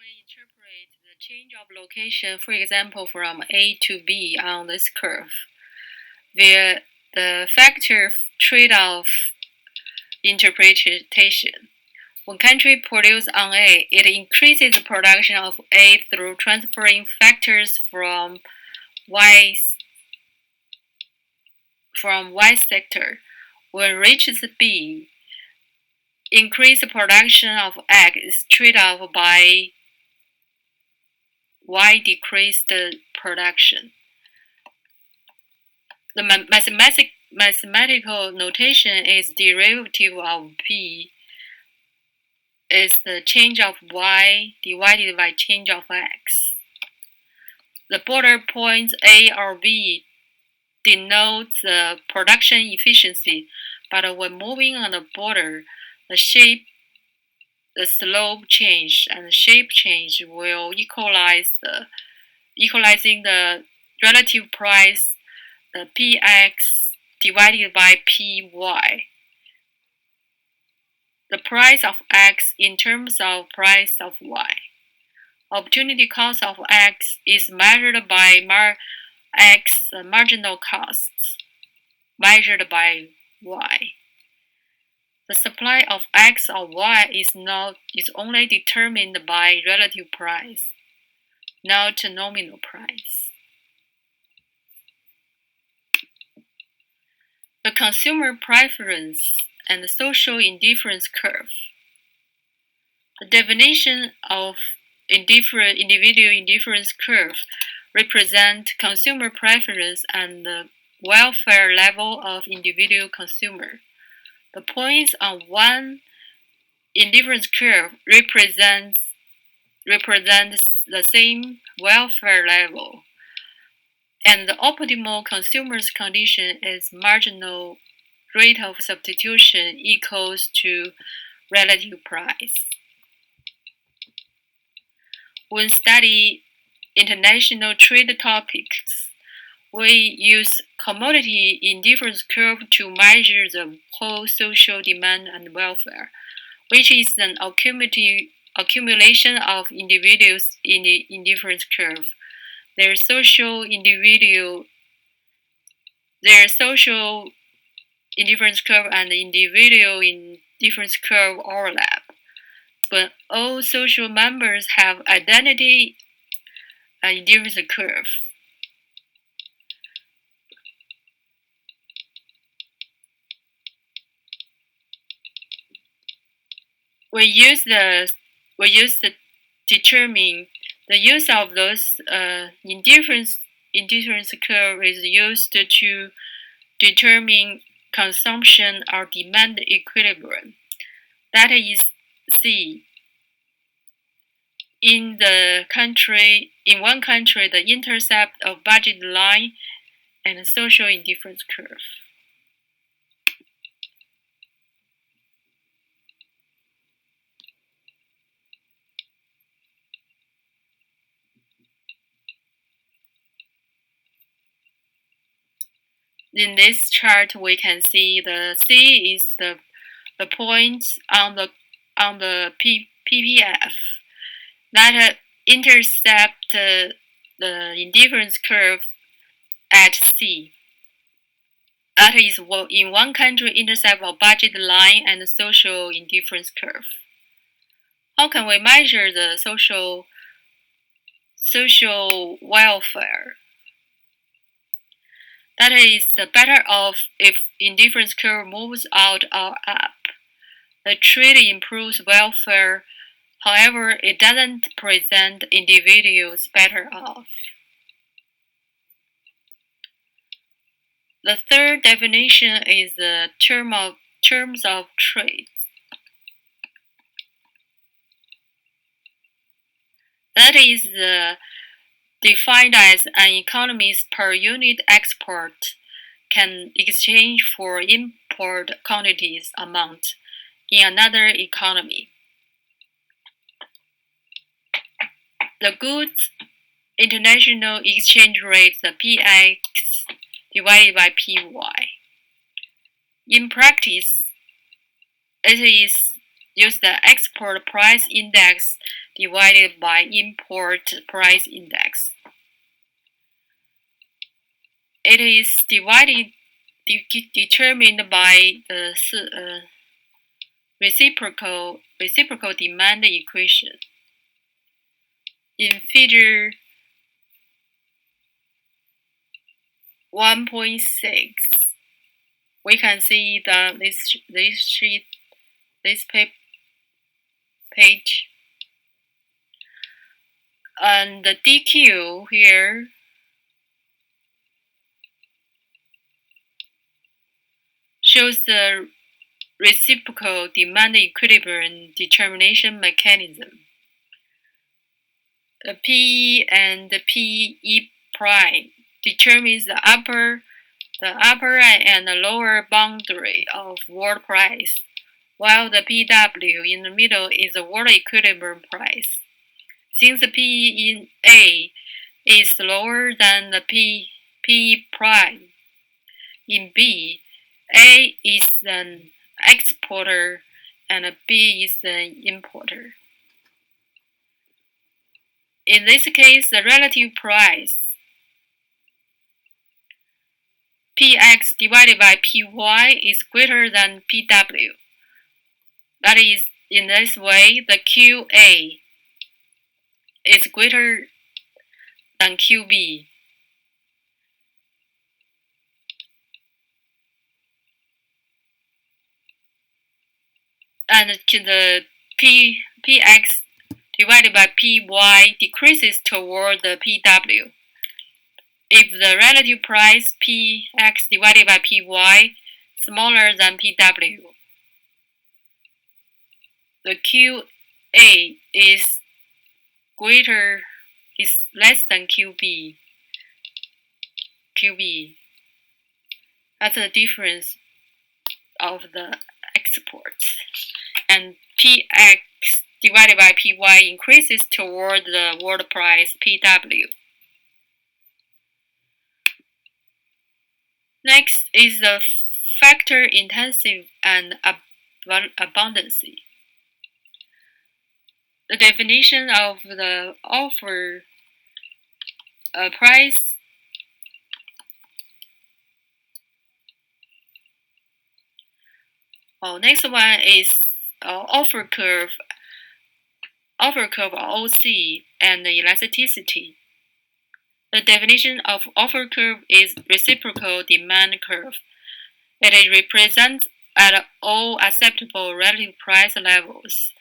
we interpret the change of location, for example, from A to B on this curve, via the factor trade-off interpretation. When country produce on A, it increases the production of A through transferring factors from Y sector. When reaches B, increase the production of X is trade-off by Y decreased production. The mathematical notation is derivative of P is the change of Y divided by change of X. The border points A or B denotes the production efficiency, but when moving on the border, the slope change and the shape change will equalizing the relative price, the Px divided by Py. The price of X in terms of price of Y. Opportunity cost of X is measured by X marginal costs measured by Y. The supply of X or Y is only determined by relative price, not nominal price. The consumer preference and the social indifference curve. The definition of individual indifference curve represent consumer preference and the welfare level of individual consumer. The points on one indifference curve represents the same welfare level, and the optimal consumer's condition is marginal rate of substitution equals to relative price. When study international trade topics, we use commodity indifference curve to measure the whole social demand and welfare, which is an accumulation of individuals in the indifference curve. Their social indifference curve and individual indifference curve overlap. But all social members have identity indifference curve. We use determine the use of those indifference curve is used to determine consumption or demand equilibrium. That is C. In one country, the intercept of budget line and social indifference curve. In this chart, we can see the C is the points on the PPF that intercept the indifference curve at C. That is in one country intercept of budget line and social indifference curve. How can we measure the social welfare? That is the better off if indifference curve moves out or up. The trade improves welfare, however, it doesn't present individuals better off. The third definition is the terms of trade. That is defined as an economy's per unit export can exchange for import quantities amount in another economy. The goods international exchange rate, the PX divided by PY. In practice, it is use the export price index divided by import price index. It is determined by the reciprocal demand equation. In figure 1.6, we can see that this page, and the DQ here shows the reciprocal demand equilibrium determination mechanism. The P and the PE prime determines the upper and the lower boundary of world price, while the PW in the middle is the world equilibrium price. Since the P in A is lower than the P prime in B, A is an exporter and B is an importer. In this case, the relative price Px divided by Py is greater than Pw. That is, in this way, the Qa is greater than Qb. And the Px divided by Py decreases toward the Pw. If the relative price Px divided by Py smaller than Pw, the Qa is less than Qb. That's the difference of the exports. And Px divided by Py increases toward the world price Pw. Next is the factor intensive and abundancy. The definition of the offer price next one is offer curve OC and elasticity. The definition of offer curve is reciprocal demand curve. It represents at all acceptable relative price levels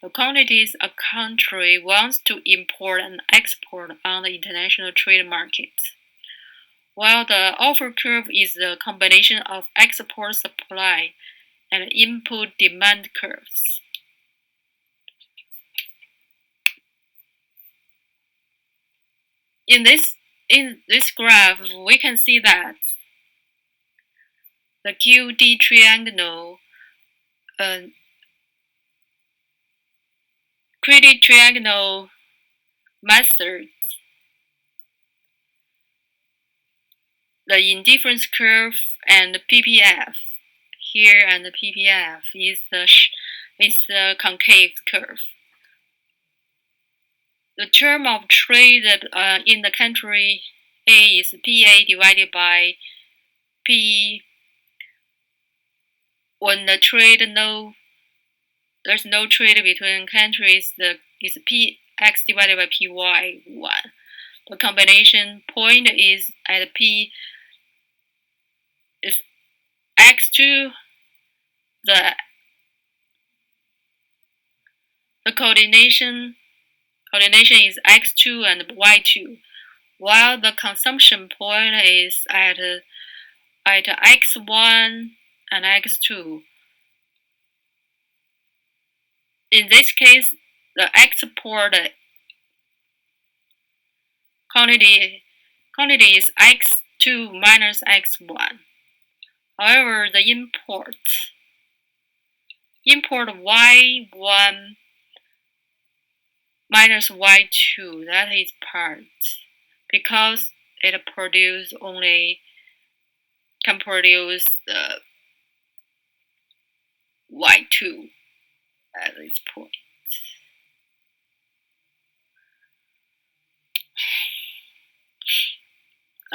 the quantities a country wants to import and export on the international trade markets, while the offer curve is the combination of export supply and input demand curves. In this graph, we can see that the QD triangle, credit triangle method, the indifference curve and PPF here, and the PPF is the concave curve. The term of trade in the country A is PA divided by P. When the there's no trade between countries, is Px divided by Py1. The combination point is at P is x2. The coordination is x2 and y2, while the consumption point is at x1 and x2. In this case, the export quantity is x2 minus x1. However, the import y1 minus y2, that is part, because it can produce y2 at this point.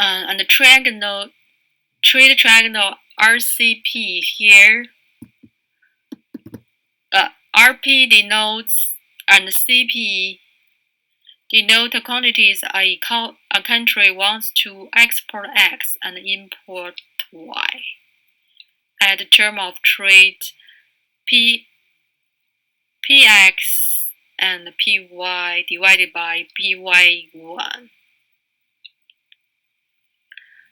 and the trade triangle RCP here. RP denotes and CP denote quantities a country wants to export X and import Y. At the term of trade, PX and PY divided by PY1.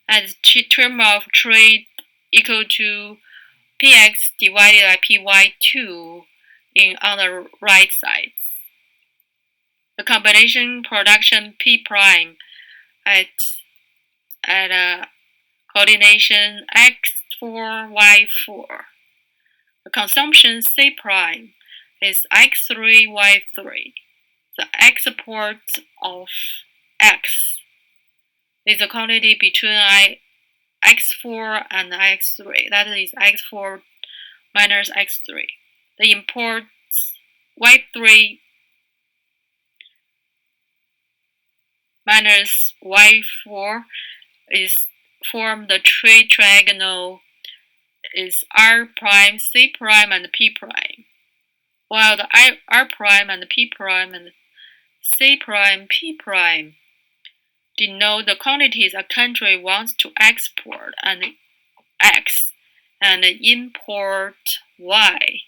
At the term of trade equal to PX divided by PY2 on the right side. The combination production P prime at coordination X4, Y4. The consumption C prime is X3, Y3. The export of X is the quantity between X4 and X3. That is X4 minus X3. The imports Y3 minus Y4 is form the trade triangle is R prime, C prime, and P prime. While the R prime and P prime and C prime, P prime denote the quantities a country wants to export and X and import Y.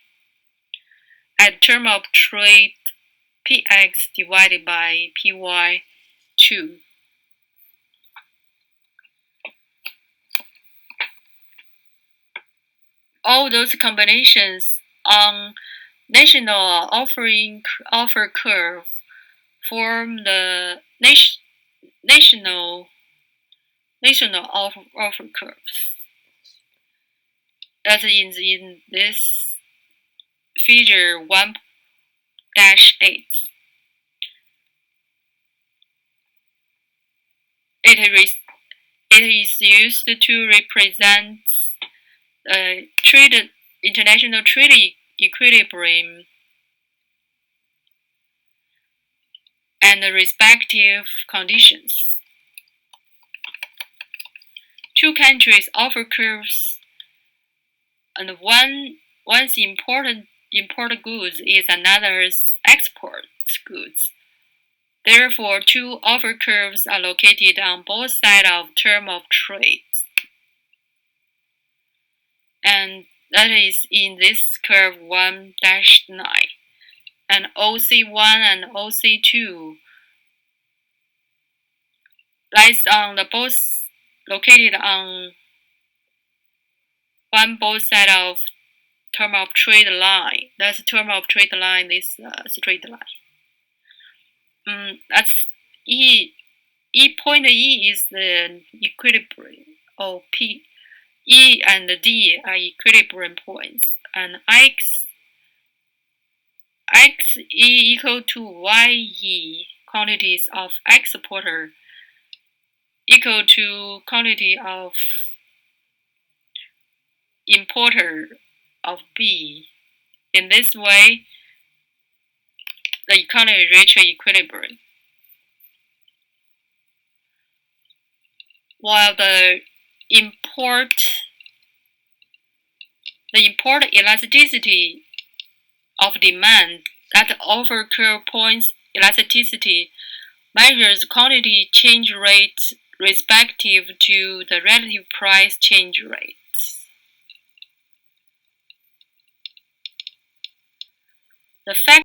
At term of trade, PX divided by PY2. All those combinations on national offer curve form the national offer curves. That is in this figure 1-8. It is used to represent international trade equilibrium and the respective conditions. Two countries offer curves, and one's import goods is another's export goods. Therefore, two offer curves are located on both sides of term of trade. And that is in this curve 1-9. And OC1 and OC2 lies on the both located on both sides of term of trade line. That's term of trade line, this straight line. That's point E is the equilibrium, or P. E and D are equilibrium points, and X E equal to YE, quantities of exporter, equal to quantity of importer of B. In this way, the economy reaches equilibrium. While the import elasticity of demand, that offer curve points elasticity, measures quantity change rate respective to the relative price change rates. The fact